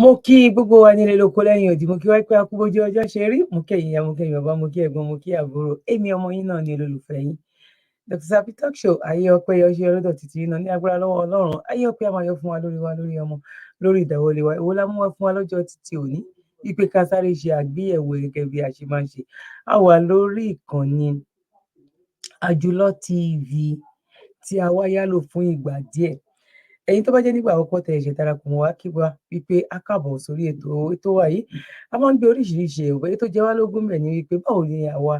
Mo kí gbogbo wa nílé lóko lẹ́yìn òdì, mo kí wá pé a kú bójú ọjọ́ ṣe rí, mo kí ẹ̀yin ìyá, mo kí ẹ̀yin bàbá, mo kí ẹ̀gbọ́n, mo kí àbúrò. Èmi ọmọ yín náà ni olólùfẹ́ yín. Dr. Zabby Talk Show, ayé ọpẹ́ yọ ṣe ọlọ́dọ̀ títí iná ní agbára lọ́wọ́ Ọlọ́run. Ayé ọpẹ́ a máa yọ fún wa, lórí ọmọ, lórí ìdáwọlé wa. Èwo la mú wá fún wa lọ́jọ́ títí òní. Wípé ká sáré ṣe àgbéyẹ̀wò gẹ́gẹ́ bí a ṣe máa ń ṣe. A wà lórí ìkànnì Àjùlọ TV tí a wá yálò fún ìgbà díẹ̀. Ẹ̀yin tó bá jẹ́ nígbà àkọ́kọ́ tẹ̀ ẹ̀ṣẹ̀ darapọ̀ mọ́ wa kí wa wípé a káàbọ̀ sórí ètò wa yìí. A máa ń gbé oríṣiríṣi ẹ̀wọ̀. Èyí tó jẹ́ wá lógún bẹ̀ ni wípé báwo ni àwa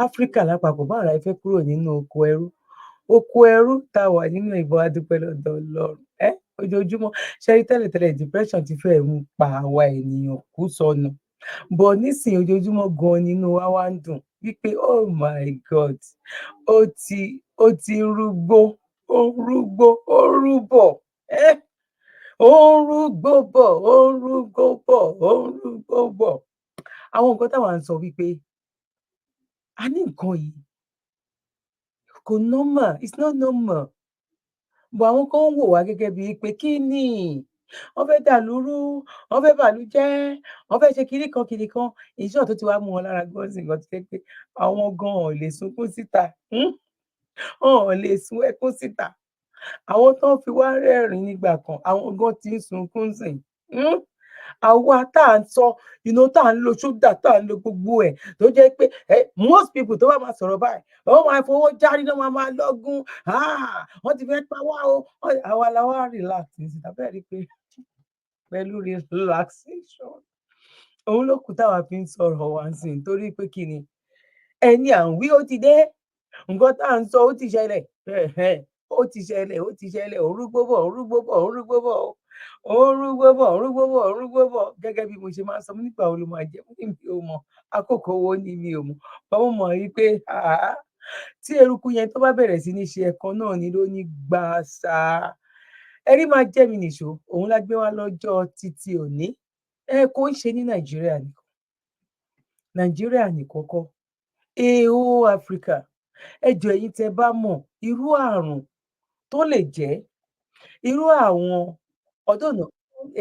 Áfíríkà lápapọ̀ báwo la fẹ́ kúrò nínú oko ẹrú. Oko ẹrú tá a wà nínú ìbọn adúpẹ́ lọ́dọ̀ Ọlọ́run. Ojoojúmọ́ ṣẹ́rí tẹ́lẹ̀tẹ́lẹ̀ depression ti fẹ́ ń pa àwa ènìyàn kú sọnù. Bọ̀ nísìnyí ojoojúmọ́ gan nínú wa wá ń dùn wípé oh my God ó ti rúgbó ó rúgbó ó rúbọ̀ ó rúgbó bọ̀ ó rúgbó bọ̀ ó rúgbó bọ̀. Àwọn nǹkan táwa ń sọ wípé a ní nǹkan yìí kò normal, it's not normal. Bọ̀ àwọn kan ń wò wá gẹ́gẹ́ bíi pé kí ni wọ́n fẹ́ dàlúrú, wọ́n fẹ́ bàlú jẹ́, wọ́n fẹ́ ṣe kinní kan. Ìṣọ́ tó ti wá mú wọn lára gan sí nǹkan tó jẹ́ pé àwọn gan ò lè sunkún síta. Wọn ò lè sun ẹkún síta. Àwọn tó ń fi wá rẹ́rìn nígbà kan, àwọn gan ti ń sunkún sìn. Àwa tá à ń sọ, tá à ń lo ṣúgà, tá à ń lo gbogbo ẹ̀, tó jẹ́ pé most people tó bá máa sọ̀rọ̀ báyìí, wọ́n máa fowó járí náà máa lọ́gùn. Wọ́n ti fẹ́ pa wá o. Àwa la wá relax nísìnyí, tàbí rí pé pẹ̀lú relaxation. Òun ló kù táwa fi ń sọ̀rọ̀ wá sí i torí pé kí ni ẹni à ń wí ó ti dé. Nǹkan tá à ń sọ ó ti ṣẹlẹ̀. Ó ti ṣẹlẹ̀, orúgbó bọ̀. Gẹ́gẹ́ bí mo ṣe máa ń sọ nígbà wo ló máa jẹ́ mi ò mọ̀, àkókò wo ni mi ò mọ̀. Báwo mọ̀ wípé tí eruku yẹn tó bá bẹ̀rẹ̀ sí ní ṣe ẹ̀kan náà ni ló ní gbàsà. Ẹ̀rí máa jẹ́ mi nìṣó, òun la gbé wá lọ́jọ́ títí òní. Kò ń ṣe ní Nàìjíríà nìkan. Nàìjíríà nìkan kọ́. EO Africa. Ẹ jọ̀ọ́ ẹ̀yin tẹ́ bá mọ̀ irú àrùn tó lè jẹ́ irú àwọn ọ̀dọ́nà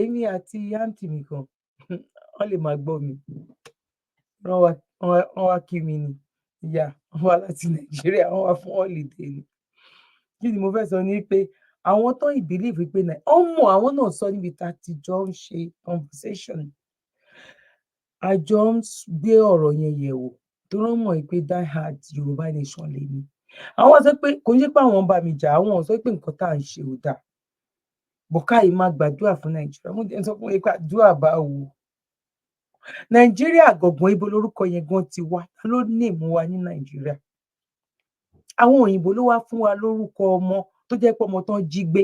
èmi àti àǹtí mi kan wọ́n lè máa gbọ́ mi. Wọ́n wá kí mi ni. Ìyá wọ́n wá láti Nàìjíríà, wọ́n wá fún holiday ni. Kí ni mo fẹ́ sọ ni pé àwọn tó ń believe pé àwọn náà sọ níbi tá a ti jọ ń ṣe conversation. A jọ ń gbé ọ̀rọ̀ yẹn yẹ̀wò tó rán mọ̀ pé die hard Yorùbá nation lè ní. Àwọn sọ pé kò ń ṣe pé àwọn bá mi jà, àwọn sọ pé nǹkan tá à ń ṣe ò dáa. Bọ̀káyì máa gbàdúrà fún Nàìjíríà. Mo jẹ́ sọ fún yín pé àdúrà bá wò. Nàìjíríà gangan ibo lórúkọ yẹn gan ti wá ló ní ìmú wa ní Nàìjíríà. Àwọn òyìnbó ló wá fún wa lórúkọ ọmọ tó jẹ́ pé ọmọ tán jí gbé.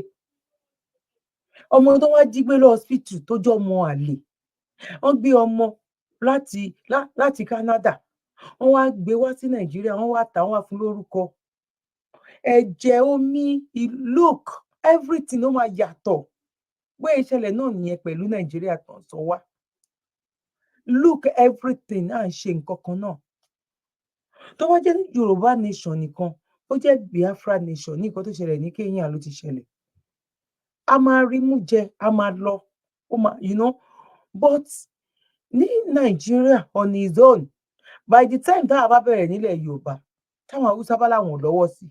Ọmọ tó wá jí gbé lọ hospital tó jọ ọmọ àlè. Wọ́n gbé ọmọ láti Canada. Wọ́n wá gbé wá sí Nàìjíríà, wọ́n wá tà, wọ́n wá fún lórúkọ. Ẹ̀jẹ̀, omi, look, everything ló máa yàtọ̀. Bó ìṣẹ̀lẹ̀ náà nìyẹn pẹ̀lú Nàìjíríà tán sọ wá. Look, everything à ń ṣe nǹkan kan náà. Tó bá jẹ́ Yorùbá nation nìkan, ó jẹ́ Biafra nation ní nǹkan tó ṣẹlẹ̀ ní Kenya ló ti ṣẹlẹ̀. A máa rí mú jẹ, a máa lọ, but ní Nàìjíríà on his own, by the time táwa bá bẹ̀rẹ̀ nílẹ̀ Yorùbá, táwọn Haúsá bá láwọn lọ́wọ́ sí,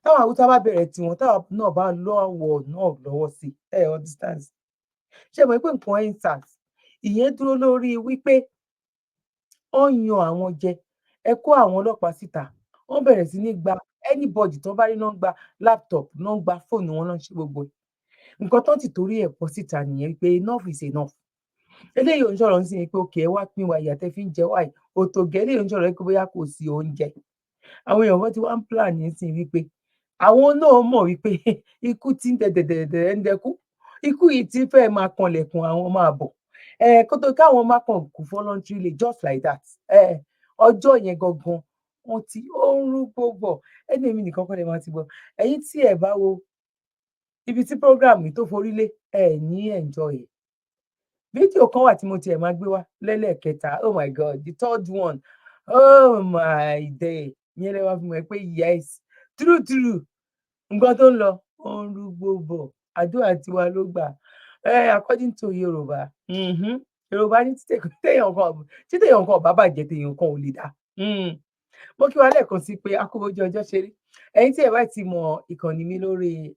táwọn Haúsá bá bẹ̀rẹ̀ tiwọn, táwa náà bá lọ́wọ́ náà lọ́wọ́ sí, understand? Ṣé mo pé nǹkan endsars ìyẹn dúró lórí wípé wọ́n yan àwọn jẹ, ẹ kó àwọn ọlọ́pàá síta, wọ́n bẹ̀rẹ̀ sí ní gba anybody tó bá rí náà gba laptop, náà gba fóònù wọn, náà ṣe gbogbo ẹ̀. Nǹkan tó ti torí ẹ̀ pọ̀ síta nìyẹn pé enough is enough. Eléyìí ò ń sọ̀rọ̀ sí ni pé òkè ẹ wá pín wa ìyà tẹ́ fi ń jẹ wá yìí. Òtògẹ́ eléyìí ò ń sọ̀rọ̀ pé bóyá kò sí oúnjẹ. Àwọn èèyàn wọn ti wá ń plan nísìnyí wípé àwọn náà mọ̀ wípé ikú ti ń dẹ̀dẹ̀dẹ̀dẹ̀ ń dẹkú. Ikú yìí ti fẹ́ máa kanlẹ̀kùn àwọn máa bọ̀. Kó tó káwọn má kàn kú voluntarily just like that. Ọjọ́ yẹn gangan wọ́n ti ó ń rúgbó bọ̀. Ẹni èmi nìkan kọ́ lè máa ti gbọ́. Ẹ̀yin tí ẹ bá wo ibi tí program yìí tó forí lé, ní enjoy ẹ̀. Fídíò kan wà tí mo tiẹ̀ máa gbé wá lẹ́lẹ́kẹta. Oh my God, the third one. Oh my day. Ìyẹn lè wá fún mi pé yes, true. Nǹkan tó ń lọ, ó ń rúgbó bọ̀. Àdúrà tiwa ló gbà. according to Yorùbá, Yorùbá ní téèyàn kan bá bàjẹ́ téèyàn kan ò lè dá. Mo kí wa lẹ́ẹ̀kan sí pé a kú bójú ọjọ́ ṣe rí. Ẹ̀yin tí ẹ bá ti mọ ìkànnì mi lórí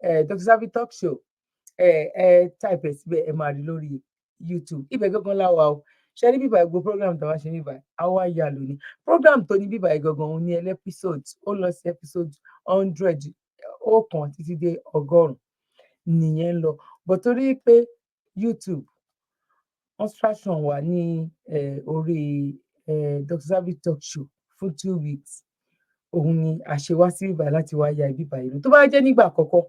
Dr. Zabby Talk Show, type ẹ̀ síbẹ̀, ẹ máa rí lórí YouTube. Ibẹ̀ gangan la wà o. Ṣé rí bíbá gbogbo program tó wá ṣe bíbá àwa yà lónìí. Program tó ní bíbá gangan òun ní episode, ó lọ sí episode 100, ọ̀kan títí dé 100 nìyẹn ń lọ. But torí pé YouTube instruction wà ní orí Dr. Zabby Talk Show fún 2 weeks, òun ni àṣewá sí bíbá láti wá ya bíbá ìlú. Tó bá jẹ́ nígbà àkọ́kọ́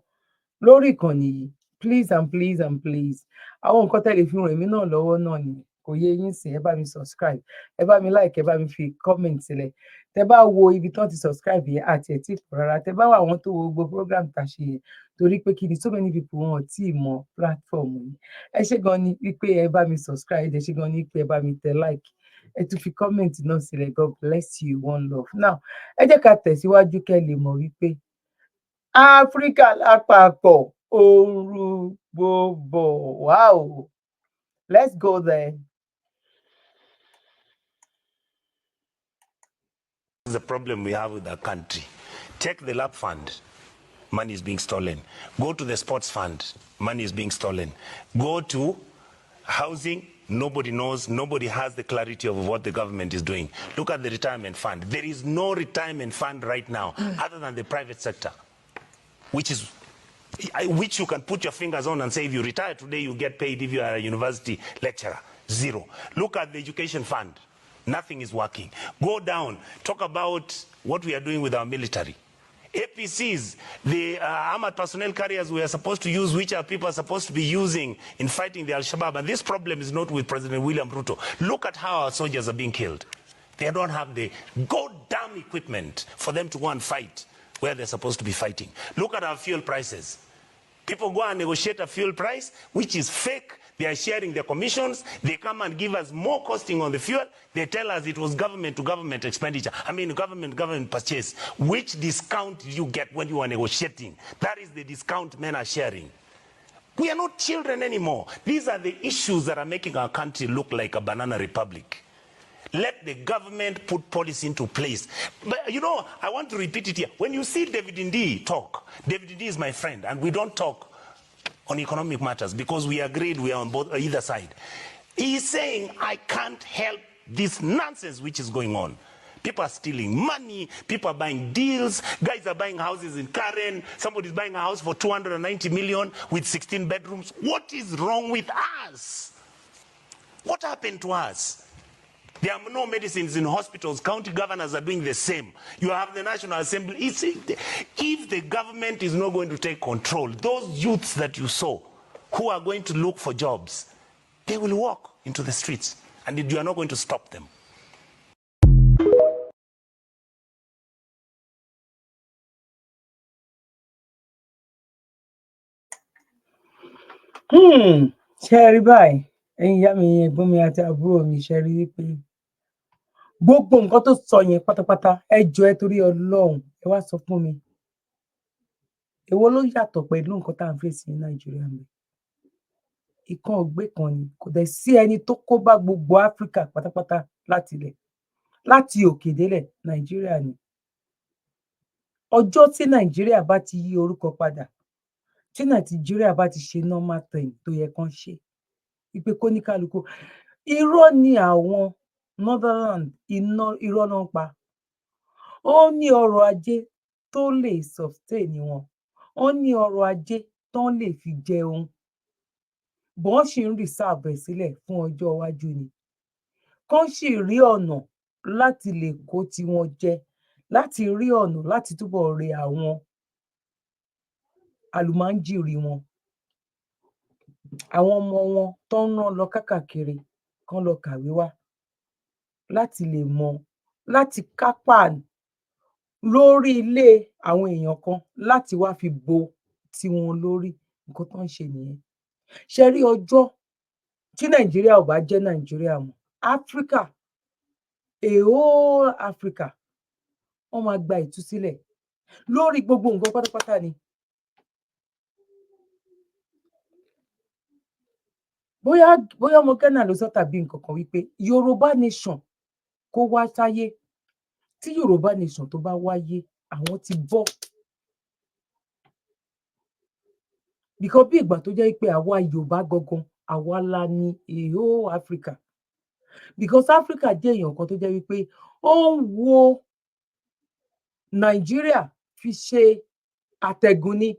lórí ìkànnì yìí, please and please and please, àwọn nǹkan tẹ́lẹ̀ fi ràn mí náà lọ́wọ́ náà ni kò yé yín sìn, ẹ bá mi subscribe, ẹ bá mi like, ẹ bá mi fi comment sílẹ̀. Tẹ bá wo ibi tán ti subscribe yẹn àti ẹ̀ tí pọ̀ rárá, tẹ bá wà àwọn tó wo gbogbo program tá a ṣe yẹn, torí pé kí ni so many people wọn ò tí ì mọ platform yìí. Ẹ ṣé gan ni wípé ẹ bá mi subscribe, ẹ ṣé gan ni wípé ẹ bá mi tẹ like, ẹ tún fi comment náà sílẹ̀. God bless you, one love. Now ẹ jẹ́ ká tẹ̀síwájú kẹ́ lè mọ̀ wípé Áfíríkà lápapọ̀ ooru gbogbo. Wow, let's go there. The problem we have with our country. Take the lab fund, money is being stolen. Go to the sports fund, money is being stolen. Go to housing, nobody knows, nobody has the clarity of what the government is doing. Look at the retirement fund. There is no retirement fund right now other than the private sector, which you can put your fingers on and say, if you retire today, you get paid if you are a university lecturer. Zero. Look at the education fund. Nothing is working. Go down. Talk about what we are doing with our military. APCs, the armored personnel carriers we are supposed to use, which are people are supposed to be using in fighting the Al-Shabaab. And this problem is not with President William Ruto. Look at how our soldiers are being killed. They don't have the goddamn equipment for them to go and fight where they're supposed to be fighting. Look at our fuel prices. People go and negotiate a fuel price, which is fake. They are sharing their commissions. They come and give us more costing on the fuel. They tell us it was government to government expenditure. I mean, government purchase. Which discount did you get when you are negotiating? That is the discount men are sharing. We are not children anymore. These are the issues that are making our country look like a banana republic. Let the government put policy into place. But, you know, I want to repeat it here. When you see David Ndii talk, David Ndii is my friend, and we don't talk on economic matters because we agreed we are on either side. He is saying, I can't help this nonsense which is going on. People are stealing money, people are buying deals, guys are buying houses in Karen, somebody's buying a house for 290 million with 16 bedrooms. What is wrong with us? What happened to us? There are no medicines in hospitals. County governors are doing the same. You have the National Assembly. If the government is not going to take control, those youths that you saw who are going to look for jobs, they will walk into the streets, and you are not going to stop them. Ṣé rí báyìí, ẹ̀yin ìyá mi, ẹ̀gbọ́n mi àti àbúrò mi, ṣé rí wípé gbogbo nǹkan tó sọ yẹn pátápátá, ẹ jọ̀ọ́ ẹ torí Ọlọ́run, ẹ wá sọ fún mi. Èwo ló yàtọ̀ pẹ̀lú nǹkan tá à ń fèsì ní Nàìjíríà mi? Ìkan ògbé kan ni, kò dẹ̀ sí ẹni tó kó bá gbogbo Áfíríkà pátápátá láti òkè délẹ̀, Nàìjíríà ni. Ọjọ́ tí Nàìjíríà bá ti yí orúkọ padà, tí Nàìjíríà bá ti ṣe normal thing tó yẹ kán ṣe, wípé kóníkálukú, irọ́ ni àwọn Netherland, irọ́ náà ń pa. Ó ní ọrọ̀ ajé tó lè sustain wọn, ó ní ọrọ̀ ajé tán lè fi jẹun, bọ́n ṣì ń reserve ẹ̀ sílẹ̀ fún ọjọ́ iwájú ni. Kán sì rí ọ̀nà láti lè kó tiwọn jẹ, láti rí ọ̀nà láti túbọ̀ re àwọn àlùmáńjìrì wọn, àwọn ọmọ wọn tó ń rán lọ kákàkiri kán lọ kàwé wá, láti lè mọ, láti kápá lórí ilé àwọn èèyàn kan láti wá fi bo tiwọn lórí. Nǹkan tó ń ṣe nìyẹn. Ṣé rí ọjọ́ tí Nàìjíríà ò bá jẹ́ Nàìjíríà mọ́, Áfíríkà, a whole Africa, wọ́n máa gba ìtúsílẹ̀ lórí gbogbo nǹkan pátápátá ni. bóyá ọmọ Ghana ló sọ tàbí nǹkan kan wípé Yorùbá nation kó wá sáyé, tí Yorùbá nation tó bá wáyé àwọn ti bọ́. Because bí ìgbà tó jẹ́ pé àwa Yorùbá gangan àwa la ní èho Africa, because Africa jẹ́ èèyàn kan tó jẹ́ wípé ó ń wo Nàìjíríà fi ṣe àtẹ̀gùn ni,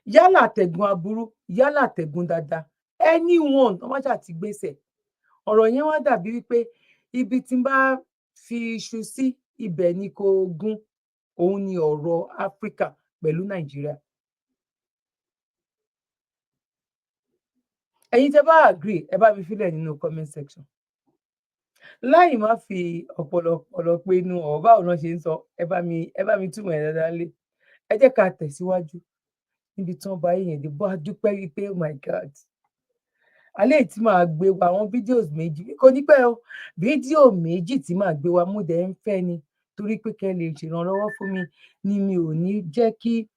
yálà àtẹ̀gùn aburú yálà àtẹ̀gùn dáadáa, anyone wọ́n bá ṣáà ti gbèsè. Ọ̀rọ̀ yẹn wá dàbí wípé ibi tí n bá fi iṣu sí ibẹ̀ ni kò gún, òun ni ọ̀rọ̀ Africa pẹ̀lú Nàìjíríà. Ẹ̀yin tẹ́ bá agree ẹ bá mi fílẹ̀ nínú comment section. Láì má fi ọ̀pọ̀lọpọ̀ pé inú ọ̀rọ̀ báwo náà ṣe ń sọ, ẹ bá mi túmọ̀ ẹ̀ dáadáa lé. Ẹ jẹ́ ká tẹ̀síwájú níbi tí wọ́n bá yẹn dé, bó a dúpẹ́ wípé oh my God. Alẹ́ tí màá gbé wa àwọn videos méjì, kò ní pẹ́ o, fídíò méjì tí màá gbé wa mú dẹ̀ ń fẹ́ ni, torí pé kẹ́ lè ṣèrànlọ́wọ́ fún mi ni mi ò ní jẹ́ kí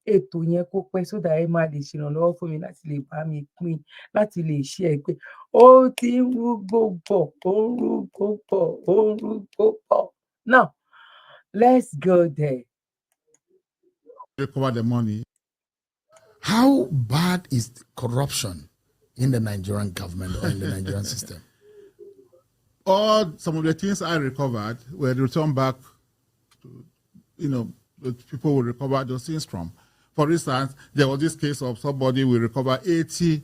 ètò yẹn kó pẹ́, sódà ẹ máa lè ṣèrànlọ́wọ́ fún mi láti lè bá mi pín, láti lè ṣe ẹ pé ó ti ń rúgbó bọ̀, ó ń rúgbó bọ̀, ó ń rúgbó bọ̀. Now, let's go there. Recover the money. How bad is corruption in the Nigerian government or in the Nigerian system? Some of the things I recovered were returned back to, the people will recover those things from. For instance, there was this case of somebody will recover 80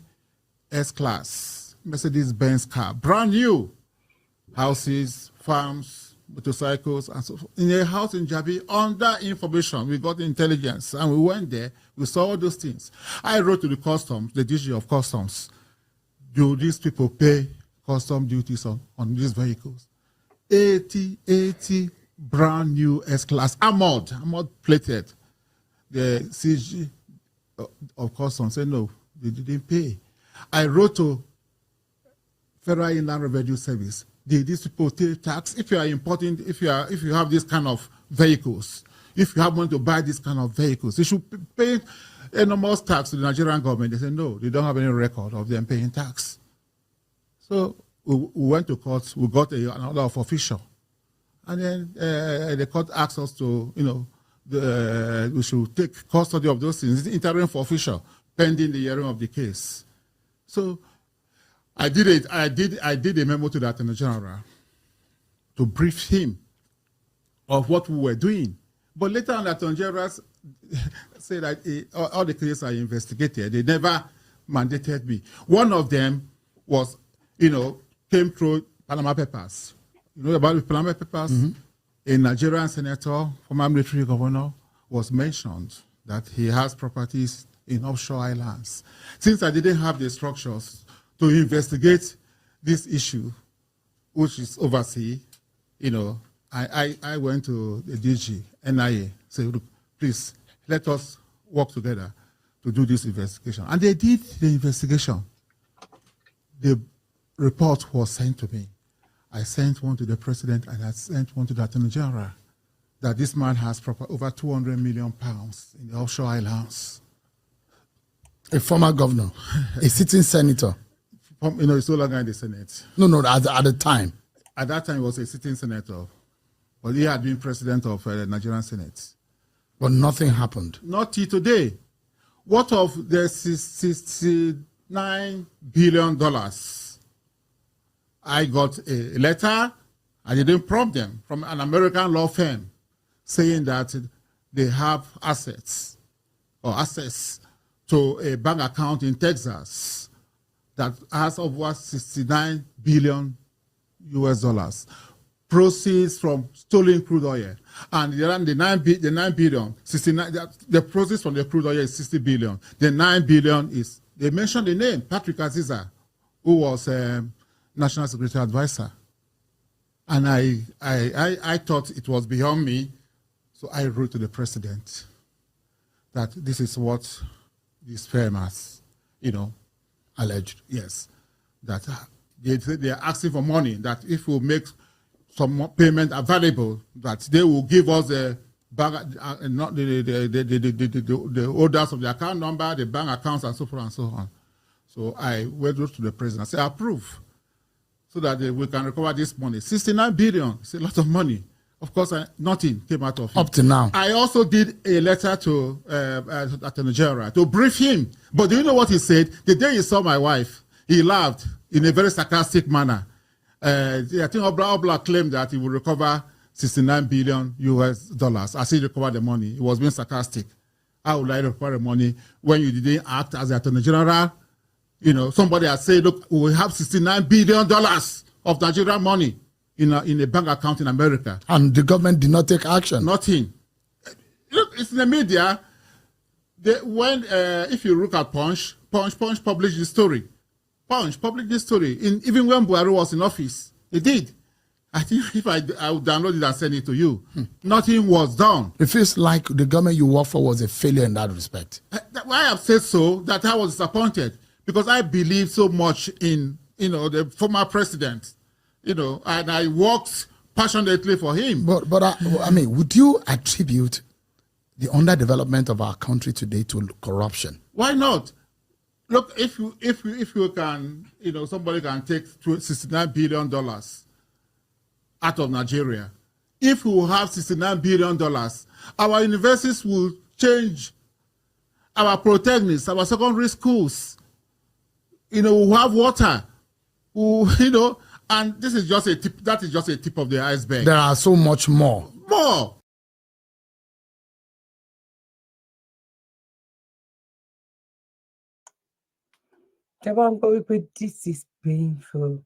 S-Class Mercedes-Benz car, brand new, houses, farms, motorcycles, and so forth. In a house in Jabi, under information, we got intelligence, and we went there, we saw all those things. I wrote to the customs, the DG of customs, do these people pay custom duties on these vehicles? 80 brand new S-Class, armored plated. The CG of customs said no, they didn't pay. I wrote to Federal Inland Revenue Service. Did these people pay tax? If you are importing, if you have this kind of vehicles, if you have money to buy this kind of vehicles, they should pay enormous tax to the Nigerian government. They said no, they don't have any record of them paying tax. So we went to court. We got an order of official, and then the court asked us to, we should take custody of those things, interim for official, pending the hearing of the case. So I did it. I did a memo to the Attorney General to brief him of what we were doing. But later on, the Attorney General said that all the cases are investigated. They never mandated me. One of them was, came through Panama Papers. You know about the Panama Papers? Mm-hmm. A Nigerian senator, former military governor, was mentioned that he has properties in offshore islands. Since I didn't have the structures to investigate this issue, which is overseas, I went to the DG, NIA, said, look, please, let us work together to do this investigation. And they did the investigation. The report was sent to me. I sent one to the president and I sent one to the Attorney General that this man has over 200 million pounds in the offshore islands. A former governor, a sitting senator. He's no longer in the Senate. No, at the time. At that time, he was a sitting senator. But he had been president of the Nigerian Senate. But nothing happened. Not till today. What of the $69 billion? I got a letter, I didn't prompt them, from an American law firm saying that they have assets or access to a bank account in Texas that has over 69 billion US dollars. Proceeds from stolen crude oil. And the 9 billion, 69, the proceeds from the crude oil is 60 billion. The 9 billion is, they mentioned the name, Patrick Aziza, who was National Security Advisor. And I thought it was beyond me, so I wrote to the president that this is what this firm has, alleged. Yes, that they are asking for money, that if we make some payment available, that they will give us the bank, the holders of the account number, the bank accounts, and so forth and so on. So I went to the president and said, approve, so that we can recover this money. 69 billion, it's a lot of money. Of course, nothing came out of it. Up to now. I also did a letter to Attorney General to brief him. But do you know what he said? The day he saw my wife, he laughed in a very sarcastic manner. I think Obla claimed that he would recover 69 billion US dollars as he recovered the money. He was being sarcastic. How would I recover the money when you didn't act as the Attorney General? You know, somebody has said, look, we have $69 billion of Nigerian money in a bank account in America. And the government did not take action. Nothing. Look, it's in the media. If you look at Punch published the story. Punch published the story. Even when Buhari was in office, he did. I think if I would download it and send it to you, nothing was done. It feels like the government you work for was a failure in that respect. I have said so, that I was disappointed, because I believe so much in, the former president, and I worked passionately for him. But I mean, would you attribute the underdevelopment of our country today to corruption? Why not? Look, if you can, somebody can take $69 billion out of Nigeria. If we have $69 billion, our universities will change, our polytechnics, our secondary schools, we'll have water, and this is just a tip. That is just a tip of the iceberg. There are so much more. More. This is painful.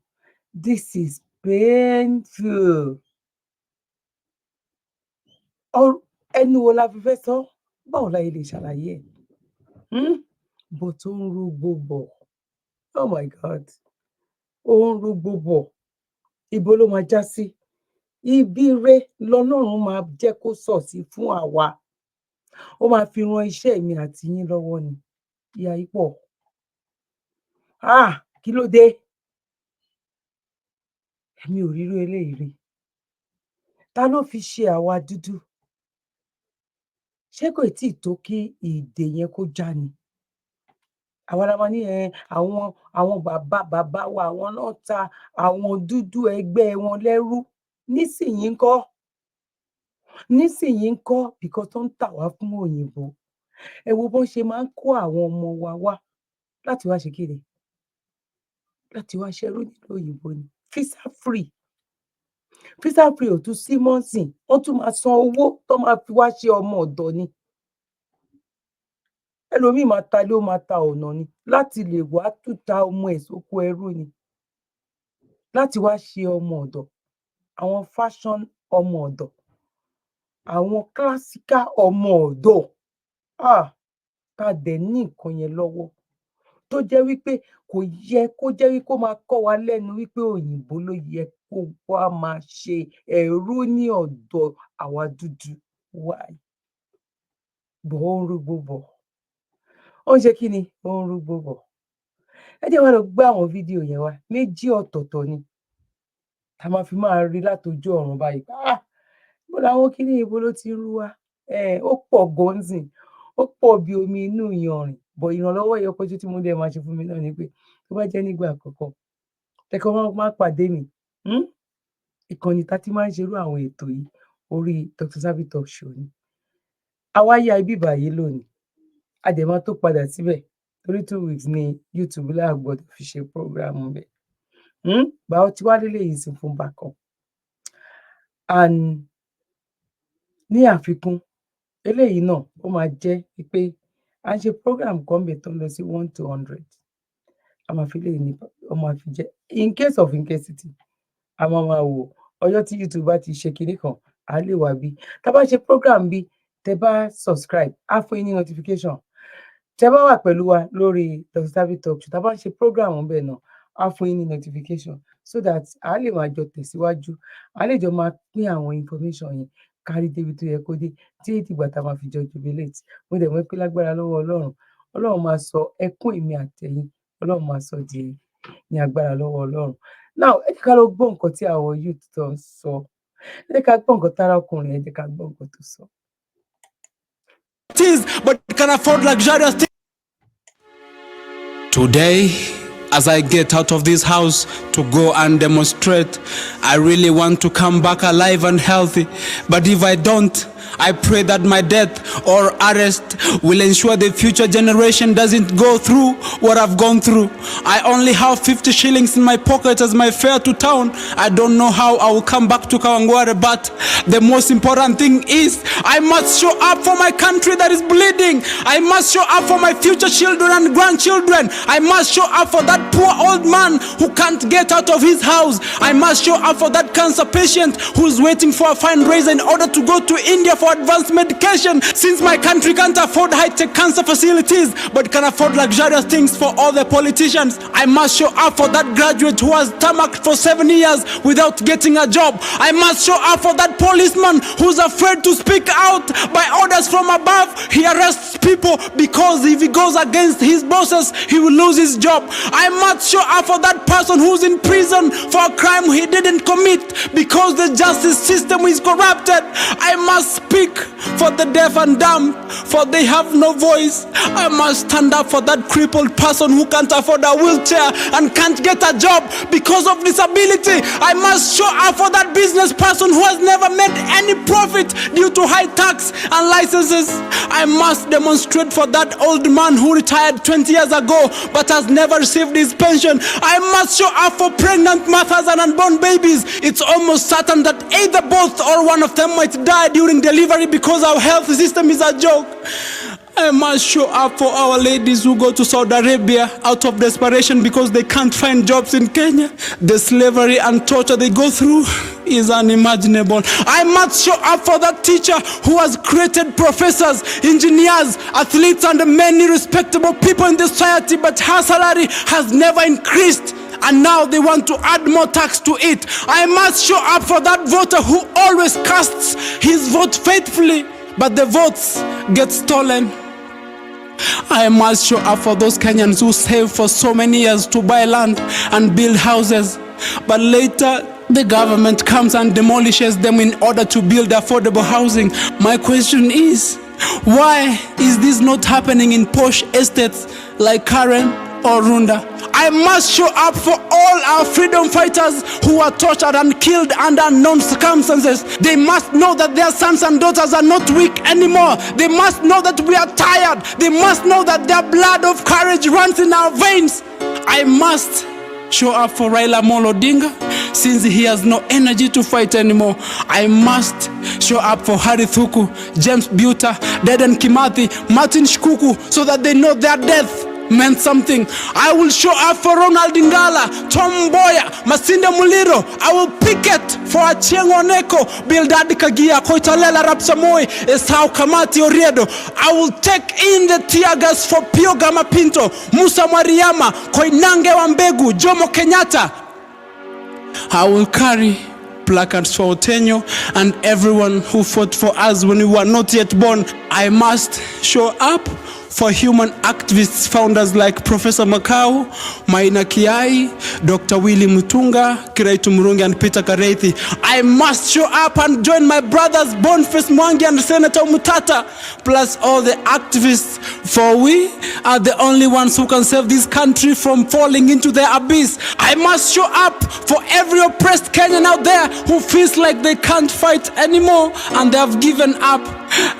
This is painful. Ẹnu wo la fi fẹ́ sọ? Báwo la lè ṣàlàyé ẹ̀? Bó tó ń rúgbó bọ̀. Oh my God. Ó ń rúgbó bọ̀. Ibo ló máa já sí? Ibi ire lọ́lọ́run máa jẹ́ kó sọ̀ sí fún àwa. Ó máa fi ran iṣẹ́ mi àti yín lọ́wọ́ ni. Ìyà yìí pọ̀. Kí ló dé? Èmi ò rírú eléyìí rí. Ta ló fi ṣe àwa dúdú? Ṣé kò tíì tó kí ìdè yẹn kó já ni? Àwa la máa ní àwọn bàbá wa, àwọn náà ta àwọn dúdú ẹgbẹ́ wọn lẹ́rú. Nísìnyí ńkọ́ because tó ń tà wá fún òyìnbó. Ẹ wo bọ́n ṣe máa ń kó àwọn ọmọ wa wá láti wá ṣe kíni? Láti wá ṣerú nílùú òyìnbó ni. Visa free ò tún sí mọ́sìn. Wọ́n tún máa san owó tó máa fi wá ṣe ọmọ ọ̀dọ̀ ni. Ẹlòmíì máa ta ilé, ó máa ta ọ̀nà ni láti lè wá tún ta ọmọ ẹ̀ sóko ẹrú ni. Láti wá ṣe ọmọ ọ̀dọ̀. Àwọn fashion ọmọ ọ̀dọ̀. Àwọn classical ọmọ ọ̀dọ̀. Ká dẹ̀ ní nǹkan yẹn lọ́wọ́. Tó jẹ́ wípé kò yẹ kó jẹ́ wípé ó máa kọ́ wa lẹ́nu wípé òyìnbó ló yẹ kó wá máa ṣe ẹrú ní ọ̀dọ̀ àwa dúdú. Why? Bọ̀ ó ń rúgbó bọ̀. Ó ń ṣe kí ni? Ó ń rúgbó bọ̀. Ẹ jẹ́ wá lọ gbé àwọn fídíò yẹn wá. Méjì ọ̀tọ̀ọ̀tọ̀ ni. Tá máa fi máa rí látojú ọ̀run báyìí. Bó làwọn kíní ibo ló ti rú wá? Ó pọ̀ gan-an. Ó pọ̀ bí omi inú ìyanrìn. Bọ̀ ìrànlọ́wọ́ ẹyọ kan tí mo dẹ̀ máa ṣe fún mi náà ni pé tó bá jẹ́ nígbà àkọ́kọ́ tẹ́kọ̀ máa pàdé mi. Ìkànnì tá ti máa ń ṣerú àwọn ètò yìí orí Dr. Zabby Talk Show ni. Àwa ya ibi báyìí lónìí. A dẹ̀ máa tó padà síbẹ̀ torí 2 weeks ni YouTube láàgbọ́dọ̀ fi ṣe program bẹ̀. Báwo tí wá lélẹ̀ yìí sì fún bákan. And ní àfikún eléyìí náà ó máa jẹ́ pé a ń ṣe program kan bẹ̀ tó ń lọ sí 1 to 100. A máa fi lè ní ọmọ àfi jẹ́ in case of incasity. A máa wò ọjọ́ tí YouTube bá ti ṣe kinní kan a lè wá bí. Tá bá ṣe program bí tẹ bá subscribe á fún yín ní notification. Tẹ bá wà pẹ̀lú wa lórí Dr. Zabby Talk Show tá bá ń ṣe program bẹ́ẹ̀ náà á fún yín ní notification so that a lè máa jọ tẹ̀síwájú. A lè jọ máa pín àwọn information yẹn kárí débi tó yẹ kó dé tí ìgbà tá máa fi jọ jubilate. Mo dẹ̀ mọ̀ pé lágbára lọ́wọ́ Ọlọ́run máa sọ ẹkún èmi àtẹ̀yin. Ọlọ́run máa sọ di ní agbára lọ́wọ́ Ọlọ́run. Now ẹ jẹ́ ká lọ gbọ́ nǹkan tí àwọn youth tó ń sọ. Ẹ jẹ́ ká gbọ́ nǹkan tára ọkùnrin, ẹ jẹ́ ká gbọ́ nǹkan tó sọ. But can afford luxurious things. Today, as I get out of this house to go and demonstrate, I really want to come back alive and healthy. But if I don't, I pray that my death or arrest will ensure the future generation doesn't go through what I've gone through. I only have 50 shillings in my pocket as my fare to town. I don't know how I will come back to Kawangware, but the most important thing is I must show up for my country that is bleeding. I must show up for my future children and grandchildren. I must show up for that poor old man who can't get out of his house. I must show up for that cancer patient who's waiting for a fundraiser in order to go to India for advanced medication, since my country can't afford high-tech cancer facilities but can afford luxurious things for all the politicians. I must show up for that graduate who has tarmacked for 7 years without getting a job. I must show up for that policeman who's afraid to speak out. By orders from above, he arrests people because if he goes against his bosses, he will lose his job. I must show up for that person who's in prison for a crime he didn't commit because the justice system is corrupted. I must speak for the deaf and dumb, for they have no voice. I must stand up for that crippled person who can't afford a wheelchair and can't get a job because of disability. I must show up for that business person who has never made any profit due to high tax and licenses. I must demonstrate for that old man who retired 20 years ago but has never received his pension. I must show up for pregnant mothers and unborn babies. It's almost certain that either both or one of them might die during delivery because our health system is a joke. I must show up for our ladies who go to Saudi Arabia out of desperation because they can't find jobs in Kenya. The slavery and torture they go through is unimaginable. I must show up for that teacher who has created professors, engineers, athletes, and many respectable people in the society, but her salary has never increased. And now they want to add more tax to it. I must show up for that voter who always casts his vote faithfully, but the votes get stolen. I must show up for those Kenyans who save for so many years to buy land and build houses, but later the government comes and demolishes them in order to build affordable housing. My question is, why is this not happening in posh estates like Karen or Runda? I must show up for all our freedom fighters who are tortured and killed under unknown circumstances. They must know that their sons and daughters are not weak anymore. They must know that we are tired. They must know that their blood of courage runs in our veins. I must show up for Raila Amolo Odinga since he has no energy to fight anymore. I must show up for Harry Thuku, James Buta, Dedan Kimathi, Martin Shkuku, so that they know their death meant something. I will show up for Ronald Ngala, Tom Mboya, Masinde Muliro. I will picket for Achieng' Oneko, Bildad Kagia, Koitalela Rapsamoi, Esau Kamati Oriedo. I will take in the tear gas for Pio Gama Pinto, Musa Mariama, Koinange Wambegu, Jomo Kenyatta. I will carry placards for Otenyo and everyone who fought for us when we were not yet born. I must show up for human activists, founders like Professor Makau, Maina Kiai, Dr. Willy Mutunga, Kiraitu Murungi, and Peter Kareithi. I must show up and join my brothers Boniface Mwangi and Senator Mutata, plus all the activists, for we are the only ones who can save this country from falling into the abyss. I must show up for every oppressed Kenyan out there who feels like they can't fight anymore and they have given up.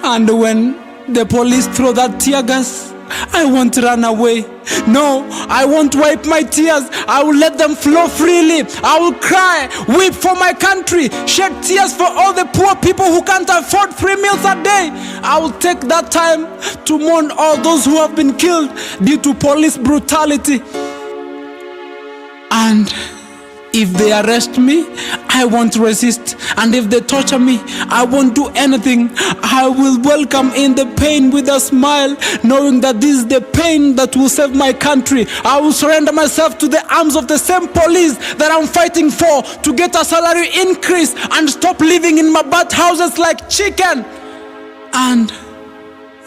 And when the police throw that tear gas, I won't run away. No, I won't wipe my tears. I will let them flow freely. I will cry, weep for my country, shed tears for all the poor people who can't afford 3 meals a day. I will take that time to mourn all those who have been killed due to police brutality. And if they arrest me, I won't resist. And if they torture me, I won't do anything. I will welcome in the pain with a smile, knowing that this is the pain that will save my country. I will surrender myself to the arms of the same police that I'm fighting for, to get a salary increase and stop living in Mabat houses like chicken. And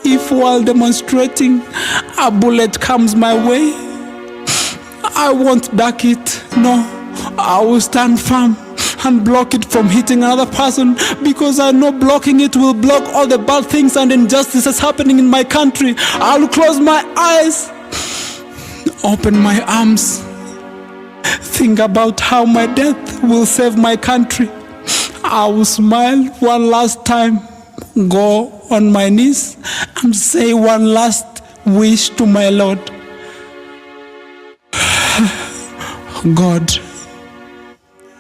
if while demonstrating a bullet comes my way, I won't duck it. No, I will stand firm and block it from hitting another person, because I know blocking it will block all the bad things and injustices happening in my country. I will close my eyes open my arms, think about how my death will save my country. I will smile one last time, go on my knees, and say one last wish to my Lord. God,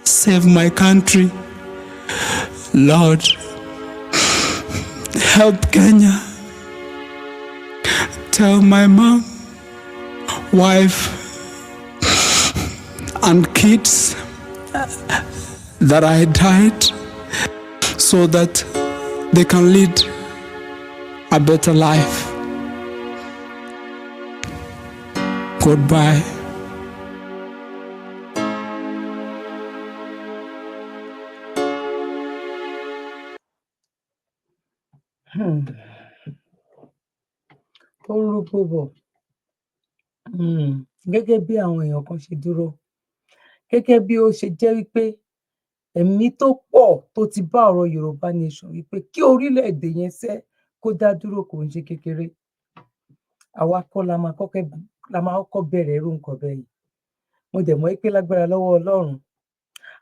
save my country. Lord, help Kenya. Tell my mom, wife, and kids that I died so that they can lead a better life. Goodbye. Ó ń rúgbó bọ̀. Gẹ́gẹ́ bí àwọn èèyàn kan ṣe dúró, gẹ́gẹ́ bí ó ṣe jẹ́ wípé ẹ̀mí tó pọ̀ tó ti bá ọ̀rọ̀ Yorùbá nation wípé kí orílẹ̀-èdè yẹn sẹ́ kó dá dúró kò ń ṣe kékeré. Àwa kọ́ la máa kọ́kọ́ bẹ̀rẹ̀ irú nǹkan bẹ́ẹ̀ yẹn. Mo dẹ̀ mọ̀ wípé lágbára lọ́wọ́ Ọlọ́run,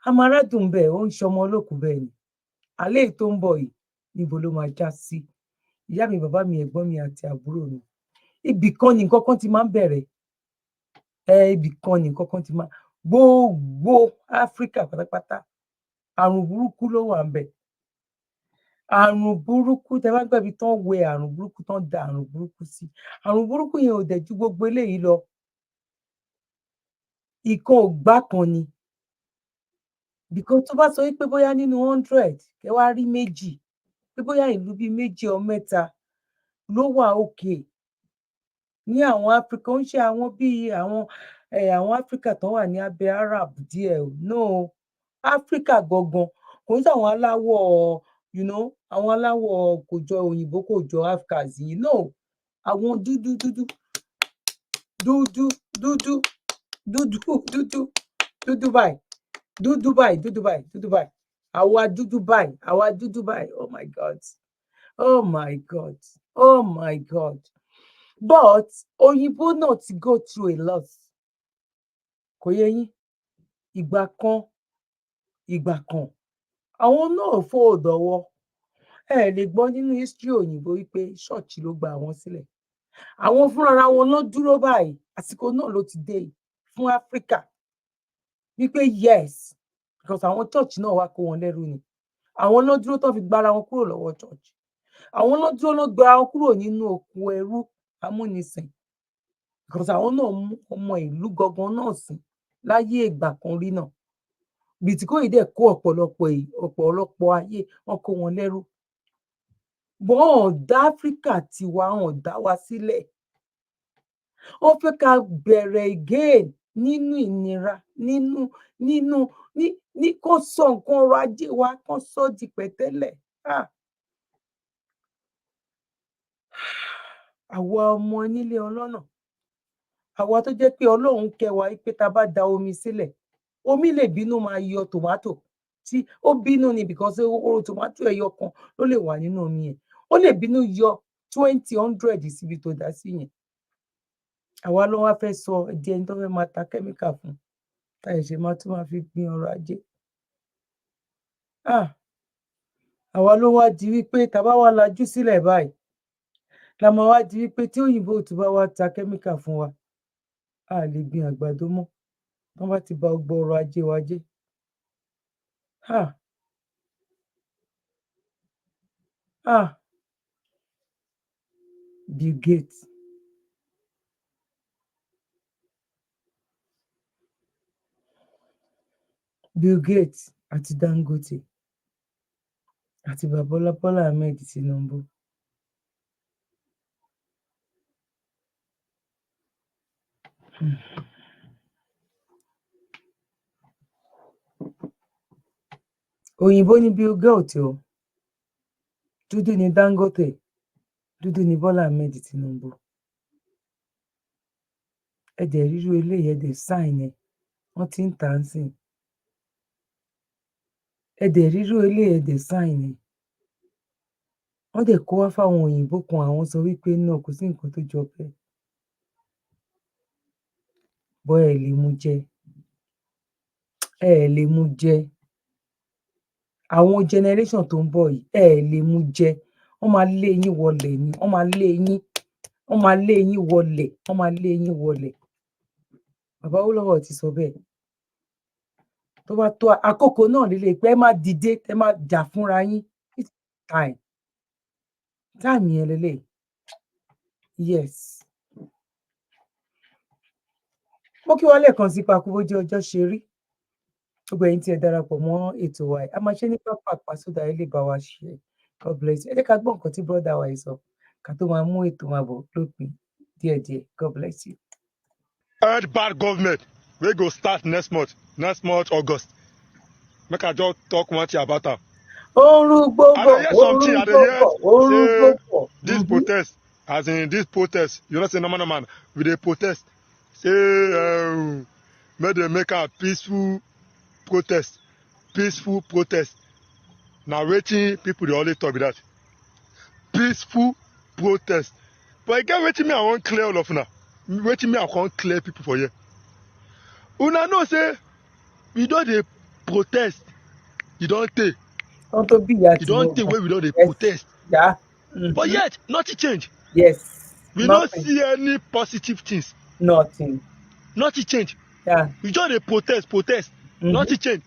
a máa rádùn bẹ́ẹ̀, ó ń ṣọmọ olókùú bẹ́ẹ̀ ni. Àlẹ́ èyí tó ń bọ̀ yìí, níbo ló máa já sí? Ìyá mi, bàbá mi, ẹ̀gbọ́n mi àti àbúrò mi. Ibì kan ni nǹkan kan ti máa ń bẹ̀rẹ̀. Ibì kan ni nǹkan kan ti máa gbogbo Áfíríkà pátápátá àrùn burúkú ló wà ńbẹ̀. Àrùn burúkú tẹ́ bá gbàgbé tán wẹ àrùn burúkú tán da àrùn burúkú sí. Àrùn burúkú yẹn ò dẹ̀ ju gbogbo eléyìí lọ. Ìkan ò gbá kan ni. Because tó bá sọ wípé bóyá nínú 100 kẹ́ wá rí méjì, pé bóyá ìlú bíi méjì or mẹ́ta ló wà okay ní àwọn Áfíríkà, ó ń ṣe àwọn bíi àwọn Áfíríkà tán wà ní abẹ́ Arab díẹ̀ o. No, Áfíríkà gangan kò ń ṣe àwọn aláwọ̀ àwọn aláwọ̀ kò jọ òyìnbó kò jọ Africans yìí. No, àwọn dúdú báyìí. Àwa dúdú báyìí. Oh my God. Oh my God. Oh my God. But òyìnbó náà ti go through a lot. Kò yé yín? Ìgbà kan àwọn náà fold ọwọ́. Ẹ lè gbọ́ nínú history òyìnbó wípé ṣọ́ọ̀ṣì ló gba àwọn sílẹ̀. Àwọn fúnra wọn ló dúró báyìí. Àsìkò náà ló ti dé fún Áfíríkà wípé yes, because àwọn church náà wá kó wọn lẹ́rú ni. Àwọn ló dúró tán fi gbára wọn kúrò lọ́wọ́ church. Àwọn ló dúró ló gbára wọn kúrò nínú oko ẹrú amúnisìn. Because àwọn náà mú ọmọ ìlú gangan náà sìn láyé ìgbà kan rí náà. Bìtìkó yìí dẹ̀ kó ọ̀pọ̀lọpọ̀ ayé, wọn kó wọn lẹ́rú. Wọ́n dá Áfíríkà tiwa, wọ́n dá wa sílẹ̀. Wọ́n fẹ́ ká bẹ̀rẹ̀ again nínú ìnira, ní kó sọ nǹkan ọrọ̀ ajé wa kán sọ di pẹ̀tẹ́lẹ̀. Àwa ọmọ onílé ọlọ́nà, àwa tó jẹ́ pé Ọlọ́run kẹ́ wa pé tá bá da omi sílẹ̀, omi lè bínú máa yọ tòmátò tí ó bínú ni because tòmátò ẹyọ kan ló lè wà nínú omi yẹn. Ó lè bínú yọ 20, 100 síbi tó dá sí yẹn. Àwa ló wá fẹ́ sọ di ẹni tó fẹ́ máa ta kẹ́míkà fún, tá ẹ̀ṣẹ̀ máa tún máa fi gbin ọrọ̀ ajé. Àwa ló wá di wípé tá bá wá lajú sílẹ̀ báyìí, la máa wá di wípé tí òyìnbó tún bá wá ta kẹ́míkà fún wa, a lè gbin àgbàdo mọ́. Wọ́n bá ti ba gbogbo ọrọ̀ ajé wa jẹ́. Bill Gates àti Dangote àti Bọ́lá Ahmed Tinubu. Òyìnbó ni Bill Gates o, dúdú ni Dangote, dúdú ni Bọ́lá Ahmed Tinubu. Ẹ̀dẹ̀ rírú eléyìí ẹ̀dẹ̀ sign ẹ̀, wọ́n ti ń tà á sìn. Ẹ̀dẹ̀ rírú eléyìí ẹ̀dẹ̀ sign ẹ̀. Wọ́n dẹ̀ kó wá fáwọn òyìnbó kan, àwọn sọ wípé náà kò sí nǹkan tó jọ bẹ́ẹ̀. bọ́ ẹ lè mú jẹ ẹ lè mú jẹ àwọn generation tó ń bọ̀ yìí ẹ lè mú jẹ wọ́n máa lé yín wọlẹ̀ ni wọ́n máa lé yín wọlẹ̀ bàbá Awólọ́wọ̀ ti sọ bẹ́ẹ̀ tó bá tó àkókò náà líle pé ẹ má dìde ẹ má jà fúnra yín it's time yẹn lélẹ̀ yes mo kí wá lẹ́ẹ̀kan sí pakú bójú ọjọ́ ṣe rí gbogbo ẹ̀yin tí ẹ darapọ̀ mọ́ ètò wa a máa ṣe ní pápá sódà ẹ lè bá wa ṣe God bless you ẹ jẹ́ ká gbọ́ nǹkan tí brọ́dà wa yìí sọ ká tó máa mú ètò máa bọ̀ lópin díẹ̀díẹ̀ God bless you. Heard bad government wey go start next month August make I just talk one thing about am. Nrugbo I dey hear something I dey hear say this Mhm. protest as in this protest you know say normal we dey protest say make dem make am peaceful protest na wetin people dey always talk be that peaceful protest but e get wetin me I wan clear all of una wetin me I wan clear people for here una know say we don dey protest e don tey wọ́n tó bí ìyá e don Tinubu tey wey we don dey yes protest yeah. but yet nothing change yes we no nothing see any positive things nothing nothing change yeah. we just dey protest nothing change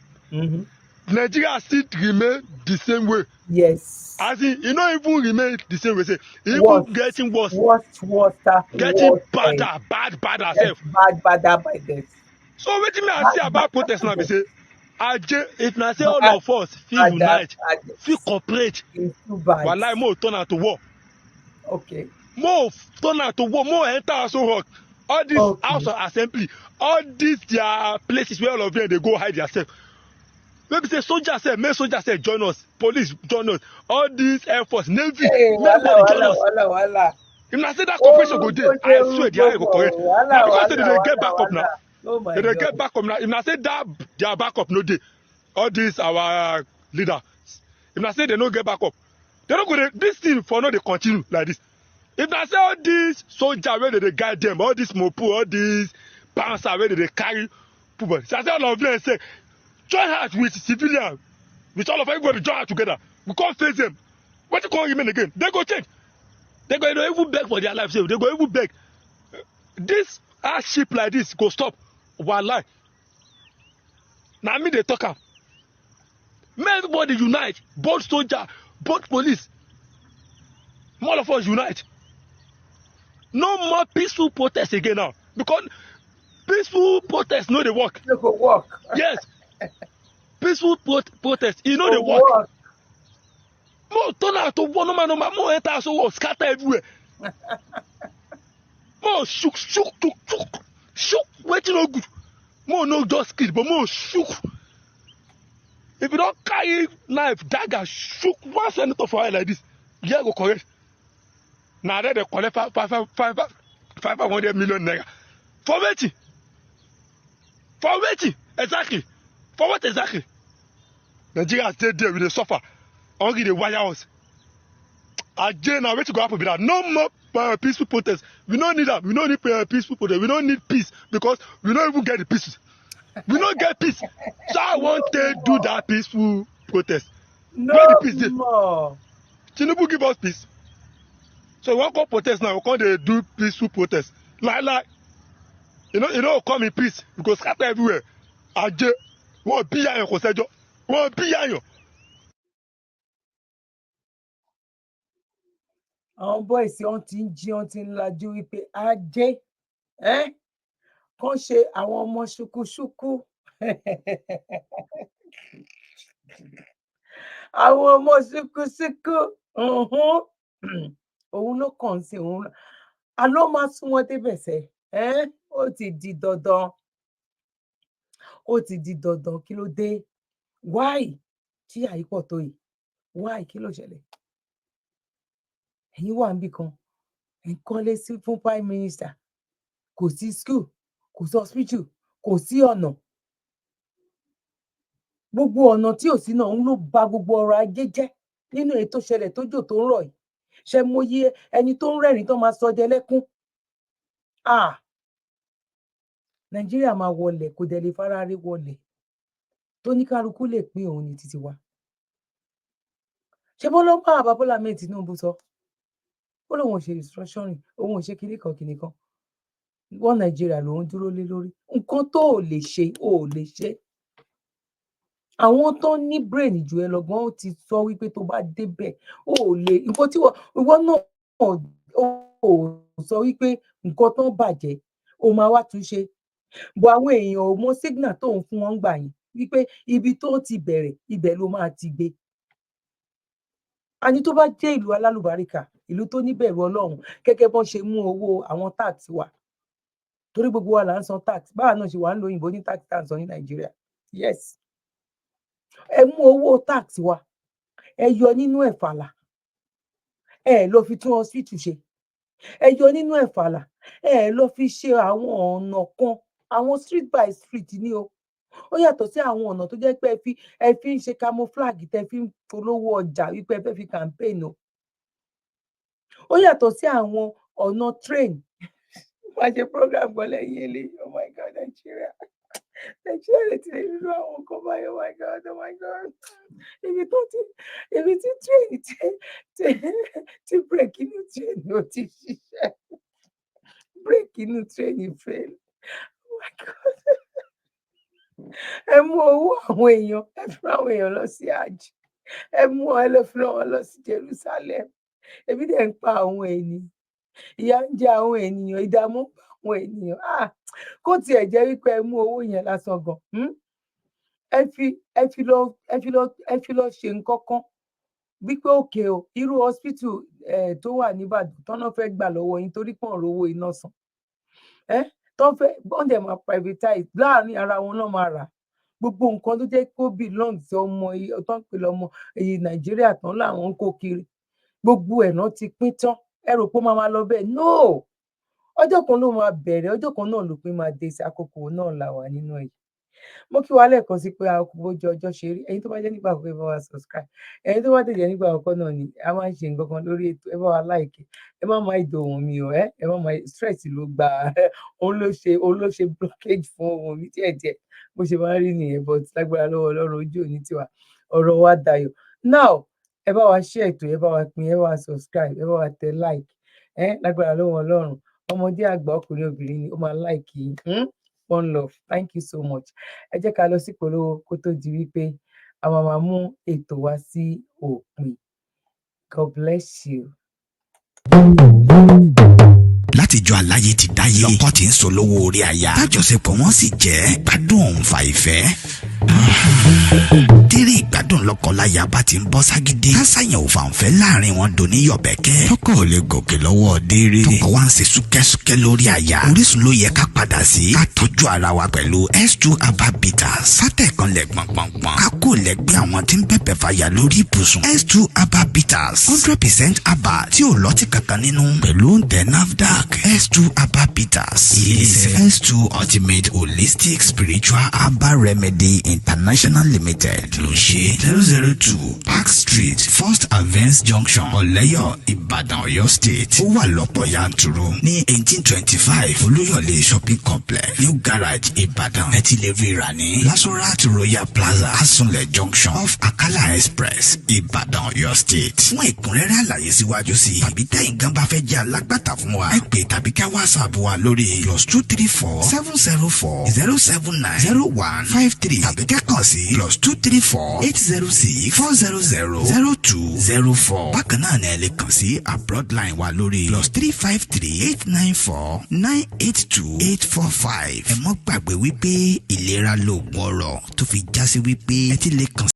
Nigeria still remain the same way yes as in e no even remain the same way say e even worse getting worse worse badder yes sef bad by this so wetin me I see about protest now be say aje if na say all of us fit unite fit cooperate it's too bad walai mo turn am to war okay mo turn am to war mo enter Aso Rock all this okay. house of assembly all these their places where all of them dey go hide theirself wey be say soldiers sef make soldiers sef join us police join us all these air force navy hey, make everybody join us wala. if na say that cooperation go dey I swear the eye go correct na because say they dey get backup now oh my they dey God. get backup now if na say that their backup no dey all these our leaders if na say they no get backup they no go dey this thing for no dey continue like this if na say all these soldiers wey dey guide them all these mopo all these bouncer wey dey carry people say all of them say join hands with civilians with all of everybody join hands together we come face them wetin come remain again they go change they go even beg for their life sef they go even beg this hardship like this go stop walai na me dey talk am make everybody unite both soldier both police all of us unite no more peaceful protest again now because peaceful protest no dey work no go work yes peaceful protest e no dey go work mo turn am to war normal mo enter Aso Rock scatter everywhere mo shook wetin no good mo no just kill but mo shook if you don carry knife dagger shook one senator for eye like this ear go correct na there dey collect 500 million naira for wetin exactly for what exactly Nigeria dey there we dey suffer hungry dey wire us aje na wetin go happen be that no more peaceful protest we no need am we no need peaceful protest we no need peace because we no even get the peace we no get peace so I wan take do that peaceful protest where the peace dey more. Tinubu give us peace so we wan come protest now we come dey do peaceful protest lai you know come in peace we go scatter everywhere aje wọn bí yayan kò sẹ́jọ́ wọn bí yayan. àwọn boys wọn ti ń jí wọn ti ń lajú wípé ajé kàn ṣe àwọn ọmọ ṣùkúṣùkú àwọn ọmọ ṣùkúṣùkú òun ló kàn sí òun àló máa sún wọn débẹ̀ sẹ́ ó ti di dandan kí ló dé why tí àyípọ̀ tó yìí why kí ló ṣẹlẹ̀ ẹ̀yin wà níbì kan ẹ̀ ń kọ́lé sí fún prime minister kò sí school kò sí hospital kò sí ọ̀nà gbogbo ọ̀nà tí ò sí náà ń ló ba gbogbo ọrọ̀ ajé jẹ́ nínú èyí tó ṣẹlẹ̀ tójò tó ń rọ̀ yìí ṣe mọyì ẹni tó ń rẹ́rìn tó máa sọ ọdẹ lẹ́kún Nàìjíríà máa wọlẹ̀ kò dẹ̀ lè fararí wọlẹ̀ tó ní kálukú lè pín òun ní títí wa. Ṣé bó ló bá Bọ́lá Ahmed Tinubu sọ? Ó lóun ò ṣe restructuring, òun ò ṣe kinní kan. Wọ́n Nàìjíríà lòun dúró lé lórí. Nǹkan tó ò lè ṣe, ò lè ṣe. Àwọn tó ní brain jù ẹ lọ́gbọ́n ó ti sọ wípé tó bá débẹ̀, ó lè nǹkan tí ìwọ náà ó sọ wípé nǹkan tó bàjẹ́, ó máa wá tún ṣe. Bọ̀ àwọn èèyàn ò mọ signal tó ń fún wọn gbà yẹn wípé ibi tó ti bẹ̀rẹ̀, ibẹ̀ ló máa ti gbé. Àní tó bá jẹ́ ìlú alálùbáríkà, ìlú tó níbẹ̀rù Ọlọ́run, gẹ́gẹ́ bọ́n ṣe mú owó àwọn tax wa. Torí gbogbo wa là ń san tax. Báwa náà ṣe wà ń lo òyìnbó ní tax tá ń san ní Nàìjíríà. Yes. Ẹ mú owó tax wa, ẹ yọ nínú ẹ̀ fàlà. Ẹ lọ fi tún hospital ṣe. Ẹ yọ nínú ẹ̀ fàlà. Ẹ lọ fi ṣe àwọn ọ̀nà kan, àwọn street by street ni o. Ó yàtọ̀ sí àwọn ọ̀nà tó jẹ́ pé ẹ fi ń ṣe camouflage, tẹ fi ń polówó ọjà wípé ẹ fẹ́ fi campaign o. Ó yàtọ̀ sí àwọn ọ̀nà train. Wọ́n ṣe program kan lẹ́yìn eléyìí. Oh my God, Nigeria. Nigeria lè ti lè nínú àwọn nǹkan báyìí. Oh my God, oh my God. Ibi tí train tí break inú train ò ti ṣiṣẹ́. Break inú train fail. Oh my God. Ẹ mú owó àwọn èèyàn, ẹ fi rán àwọn èèyàn lọ sí Hajj. Ẹ mú ẹ lọ fi rán wọn lọ sí Jerusalem. Ebi dẹ̀ ń pa àwọn ènìyàn. Ìyà ń jẹ àwọn ènìyàn, ìdààmú ń pa àwọn ènìyàn. Kó tiẹ̀ jẹ́ wípé ẹ mú owó yẹn lásán gan. Ẹ fi lọ ṣe nǹkan kan wípé òkè o, irú hospital tó wà níbàdàn tọ́nà fẹ́ gbà lọ́wọ́ yín torí pọ̀ ń rówó iná san. Tó fẹ́ wọ́n dẹ̀ máa privatize láàrin ara wọn náà máa rà. Gbogbo nǹkan tó jẹ́ kó belong sí ọmọ tó ń pè lọ́mọ Nàìjíríà tán láwọn ń kó kiri. Gbogbo ẹ̀ náà ti pín tán. Ẹ rò pé ó máa lọ bẹ́ẹ̀? No! Ọjọ́ kan ló máa bẹ̀rẹ̀, ọjọ́ kan náà lópin máa dé sí àkókò náà là wà nínú ẹ̀. Mo kí wa lẹ́ẹ̀kan sí pé a kú bójú ọjọ́ ṣe rí. Ẹ̀yin tó bá jẹ́ nígbà àkọ́kọ́ ẹ bá wa subscribe. Ẹ̀yin tó bá dẹ̀ jẹ́ nígbà àkọ́kọ́ náà ni a máa ń ṣe nǹkan kan lórí ètò. Ẹ bá wa like. Ẹ má máa ìdò ohùn mi o. Ẹ má máa stress ló gba òun ló ṣe blockage fún ohùn mi díẹ̀díẹ̀. Bó ṣe máa ń rí nìyẹn, but lágbára lọ́wọ́ Ọlọ́run ojú òní tiwa. Ọ̀rọ̀ wa dayọ̀. Now, ẹ bá wa share ètò, ẹ bá wa pín, ẹ bá wa subscribe, ẹ bá wa tẹ like. Lágbára lọ́wọ́ Ọlọ́run. Ọmọdé àgbà ọkùnrin obìnrin ni ó máa like yín. One love. Thank you so much. Ẹ jẹ́ ká lọ sí ìpolówó kó tó di wípé a máa mú ètò wa sí òpin. God bless you. Látijọ́ aláyé ti dáyé lọ́kọ́ tí ń sọ lówó orí aya tájọṣepọ̀ wọn sì jẹ́ gbádùn òun fa ìfẹ́. Tírí ìgbádùn lọ́kọláya bá ti ń bọ́ ságídé kásáyàn ò fàǹfẹ́ láàrin wọn dò ní yọ̀bẹ̀kẹ́. Tọkọ ò lè gòkè lọ́wọ́ déere. Tọkọ wa ń ṣe súkẹ́súkẹ́ lórí aya. Orísun ló yẹ ká padà sí. Ká tọ́jú ara wa pẹ̀lú S2 Aba Bitters. Sátẹ̀kan lẹ̀ gbọ̀ngbọ̀ngbọ̀n. Ká kó lẹ́gbẹ́ àwọn tí ń bẹ̀bẹ̀ fàyà lórí ibùsùn. S2 Aba Bitters 100% Aba tí ò lọ́tí kankan nínú. Pẹ̀lú oúnjẹ NAFDAC. S2 Aba Bitters is S2 Ultimate Holistic Spiritual Aba Remedy International Limited. Ló ṣe 002 Park Street First Avance Junction Ọ̀lẹ́yọ̀ Ìbàdàn Ọ̀yọ́ State. Ó wà lọ́pọ̀ yanturu ní 1825 Olúyọ̀lé Shopping Complex New Garage Ìbàdàn. Ẹ ti lè rí ra ní Lasorat Royal Plaza Asunlẹ̀ Junction off Akala Express Ìbàdàn Ọ̀yọ́ State. Fún ẹ̀kúnrẹ́rẹ́ àlàyé síwájú sí tàbí tẹ̀yin gan bá fẹ́ jẹ́ alágbàtà fún wa ẹ pè tàbí ká WhatsApp wa lórí +234 704 079 0153 tàbí kẹ́kọ̀ọ́ sí +234 806 400 0204. Bákan náà ni ẹ lè kàn sí abroad line wa lórí +353 894 982 845. Ẹ mọ́ gbàgbé wípé ìlera lóògùn ọrọ̀ tó fi já sí wípé ẹ ti lè kàn